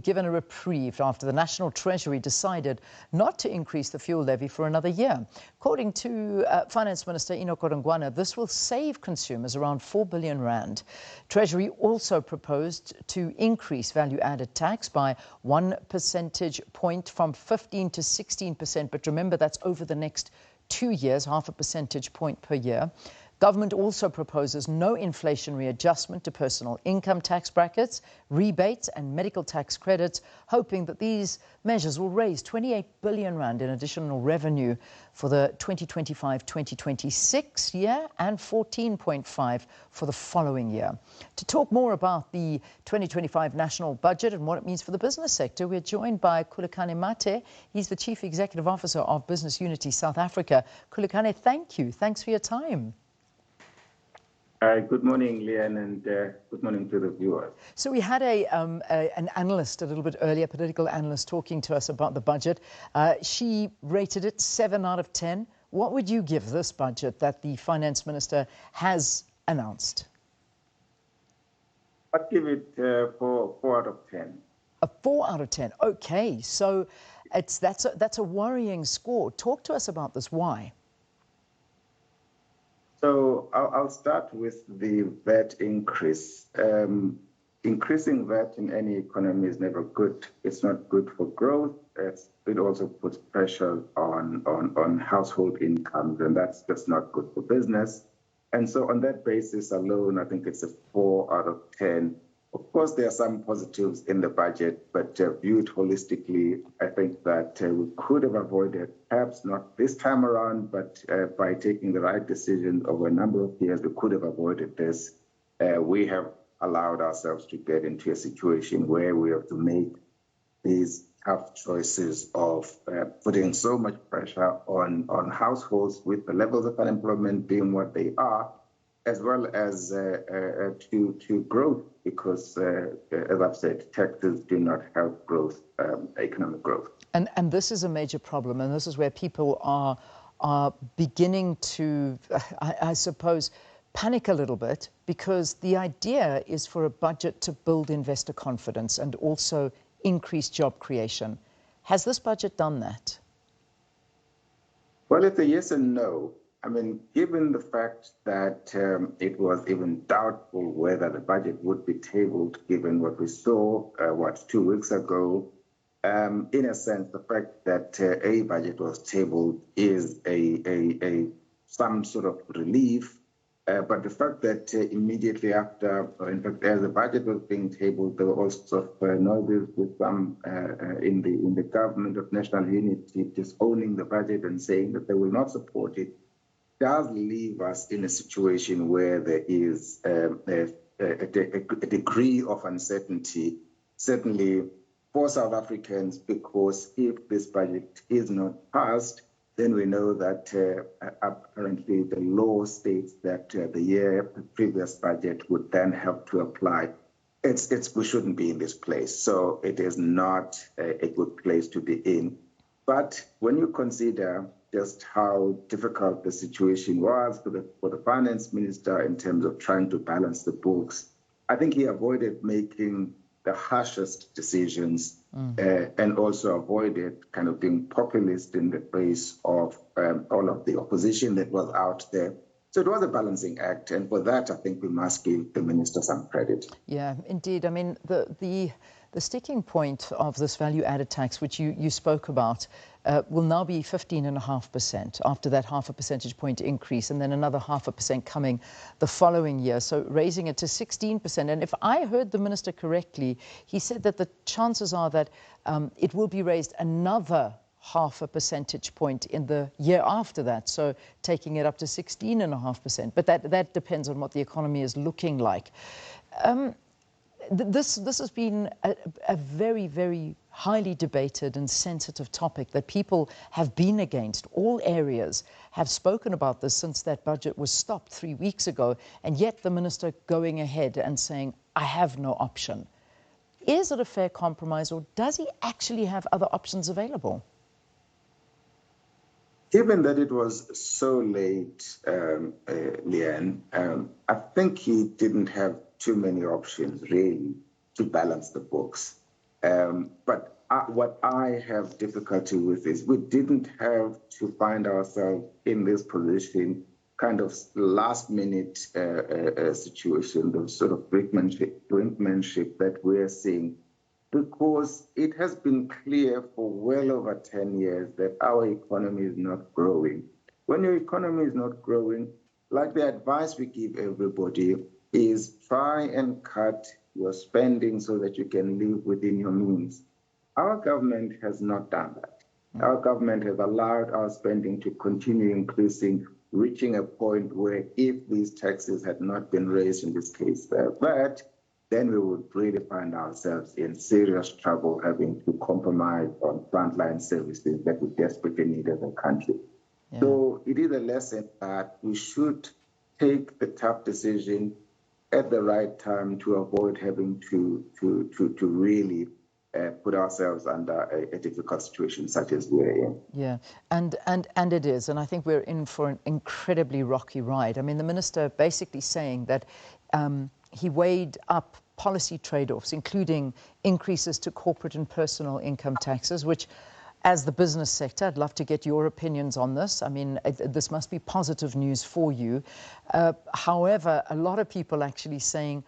Given a reprieve after the National Treasury decided not to increase the fuel levy for another year. According to Finance Minister Enoch Godongwana, this will save consumers around 4 billion rand. Treasury also proposed to increase value-added tax by 1 percentage point from 15 to 16%. But remember, that's over the next 2 years, half a percentage point per year. Government also proposes no inflationary adjustment to personal income tax brackets, rebates and medical tax credits, hoping that these measures will raise 28 billion rand in additional revenue for the 2025-2026 year and 14.5 for the following year. To talk more about the 2025 national budget and what it means for the business sector, we're joined by Khulekani Mathe. He's the Chief Executive Officer of Business Unity South Africa. Khulekani, thank you. Thanks for your time. Good morning, Leanne, and good morning to the viewers. So we had an analyst a little bit earlier, political analyst, talking to us about the budget. She rated it 7 out of 10. What would you give this budget that the finance minister has announced? I'd give it 4 out of 10. A 4 out of 10. Okay, so that's a worrying score. Talk to us about this. Why? So I'll start with the VAT increase. Increasing VAT in any economy is never good. It's not good for growth. It also puts pressure on household incomes, and that's just not good for business. And so on that basis alone, I think it's a 4 out of 10. Of course, there are some positives in the budget, but viewed holistically, I think that we could have avoided, perhaps not this time around, but by taking the right decisions over a number of years, we could have avoided this. We have allowed ourselves to get into a situation where we have to make these tough choices of putting so much pressure on households with the levels of unemployment being what they are, as well as to growth, because, as I've said, taxes do not help growth, economic growth. And this is a major problem, and this is where people are beginning to, I suppose, panic a little bit, because the idea is for a budget to build investor confidence and also increase job creation. Has this budget done that? Well, it's a yes and no. I mean, given the fact that it was even doubtful whether the budget would be tabled, given what we saw, 2 weeks ago, in a sense, the fact that a budget was tabled is some sort of relief. But the fact that immediately after, or in fact, as the budget was being tabled, there were all sorts of noises with some in the government of national unity disowning the budget and saying that they will not support it, does leave us in a situation where there is a degree of uncertainty, certainly for South Africans, because if this budget is not passed, then we know that apparently the law states that the previous budget would then have to apply. We shouldn't be in this place, so it is not a good place to be in. But when you consider just how difficult the situation was for the finance minister in terms of trying to balance the books, I think he avoided making the harshest decisions and also avoided kind of being populist in the face of all of the opposition that was out there. So it was a balancing act, and for that, I think we must give the minister some credit. Yeah, indeed. I mean, the sticking point of this value-added tax, which you spoke about, will now be 15.5% after that half a percentage point increase, and then another 0.5% coming the following year, so raising it to 16%. And if I heard the minister correctly, he said that the chances are that it will be raised another 0.5 percentage point in the year after that, so taking it up to 16.5%. But that depends on what the economy is looking like. This has been a very, very highly debated and sensitive topic that people have been against. All areas have spoken about this since that budget was stopped 3 weeks ago, and yet the minister going ahead and saying, I have no option. Is it a fair compromise, or does he actually have other options available? Given that it was so late, Leanne, I think he didn't have too many options, really, to balance the books. But what I have difficulty with is we didn't have to find ourselves in this position, kind of last minute situation, the sort of brinkmanship that we're seeing, because it has been clear for well over 10 years that our economy is not growing. When your economy is not growing, like the advice we give everybody is try and cut your spending so that you can live within your means. Our government has not done that. Our government has allowed our spending to continue increasing, reaching a point where if these taxes had not been raised in this case, but then we would really find ourselves in serious trouble having to compromise on frontline services that we desperately need as a country. Yeah. So it is a lesson that we should take the tough decision at the right time to avoid having to really put ourselves under a difficult situation such as we're in. Yeah, and it is, and I think we're in for an incredibly rocky ride. I mean, the minister basically saying that he weighed up policy trade-offs, including increases to corporate and personal income taxes, which, as the business sector, I'd love to get your opinions on this. I mean, this must be positive news for you. However, a lot of people actually saying,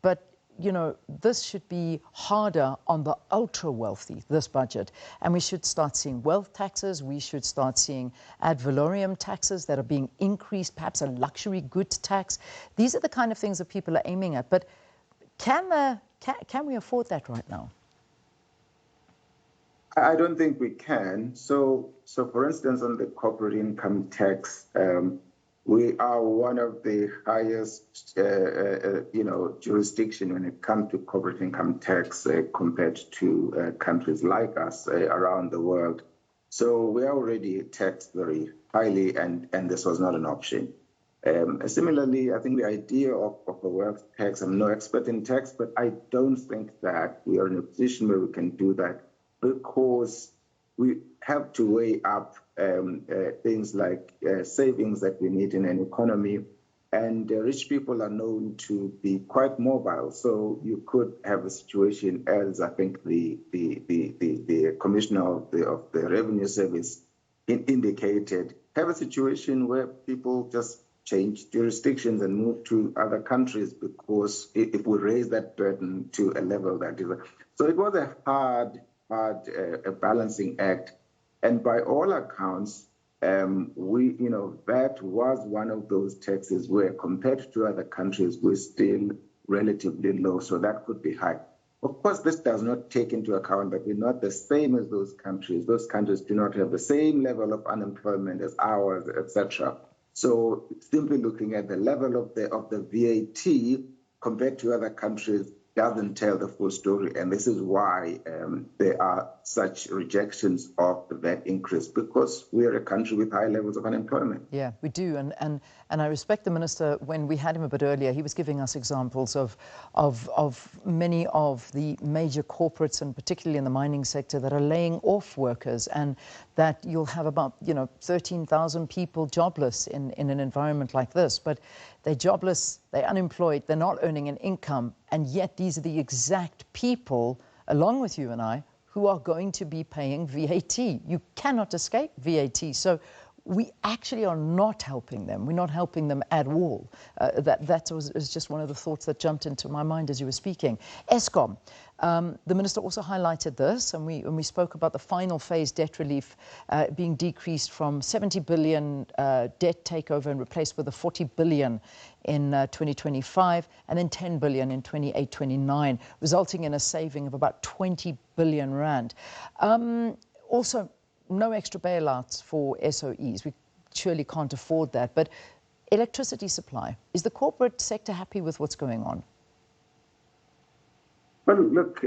but you know, this should be harder on the ultra wealthy, this budget. And we should start seeing wealth taxes. We should start seeing ad valorem taxes that are being increased, perhaps a luxury goods tax. These are the kind of things that people are aiming at. But can we afford that right now? I don't think we can. So for instance, on the corporate income tax, we are one of the highest, jurisdiction when it comes to corporate income tax compared to countries like us around the world. So we are already taxed very highly, and this was not an option. Similarly, I think the idea of a wealth tax, I'm no expert in tax, but I don't think that we are in a position where we can do that, because we have to weigh up things like savings that we need in an economy. And rich people are known to be quite mobile. So you could have a situation, as I think the Commissioner of the Revenue Service indicated, have a situation where people just change jurisdictions and move to other countries, because if we raise that burden to a level that is... So it was a hard balancing act. And by all accounts, that was one of those taxes where, compared to other countries, we're still relatively low. So that could be high. Of course, this does not take into account that we're not the same as those countries. Those countries do not have the same level of unemployment as ours, etc. So simply looking at the level of the VAT compared to other countries doesn't tell the full story. And this is why there are such rejections of the VAT increase, because we are a country with high levels of unemployment. Yeah, we do. And I respect the minister. When we had him a bit earlier, he was giving us examples of many of the major corporates, and particularly in the mining sector, that are laying off workers, and that you'll have about 13,000 people jobless in an environment like this. But they're jobless, they're unemployed, they're not earning an income, and yet these are the exact people, along with you and I, who are going to be paying VAT. You cannot escape VAT. So we actually are not helping them. We're not helping them at all. That was just one of the thoughts that jumped into my mind as you were speaking. Eskom, the minister also highlighted this, and we spoke about the final phase debt relief being decreased from 70 billion debt takeover and replaced with a 40 billion in 2025, and then 10 billion in 28-29, resulting in a saving of about 20 billion rand. Also, no extra bailouts for SOEs. We surely can't afford that. But electricity supply, is the corporate sector happy with what's going on? Well, look,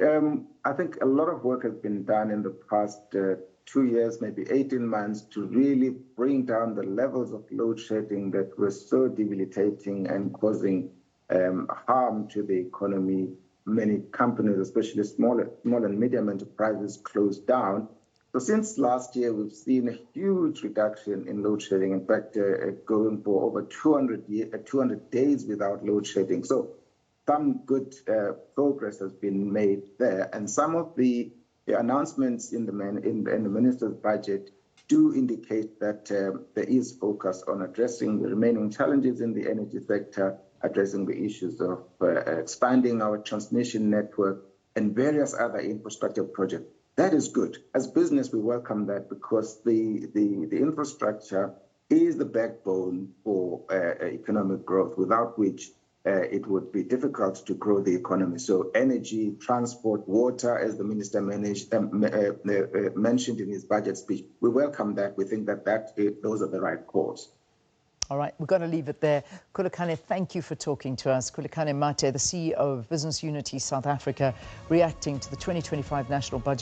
I think a lot of work has been done in the past 2 years, maybe 18 months, to really bring down the levels of load shedding that were so debilitating and causing harm to the economy. Many companies, especially small and medium enterprises, closed down. So since last year, we've seen a huge reduction in load shedding. In fact, going for over 200 days without load shedding. So some good progress has been made there, and some of the announcements in the minister's budget do indicate that there is focus on addressing the remaining challenges in the energy sector, addressing the issues of expanding our transmission network and various other infrastructure projects. That is good. As business, we welcome that because the infrastructure is the backbone for economic growth, without which it would be difficult to grow the economy. So energy, transport, water, as the minister mentioned in his budget speech, we welcome that. We think that those are the right calls. All right, we've got to leave it there. Khulekani, thank you for talking to us. Khulekani Mathe, the CEO of Business Unity South Africa, reacting to the 2025 national budget.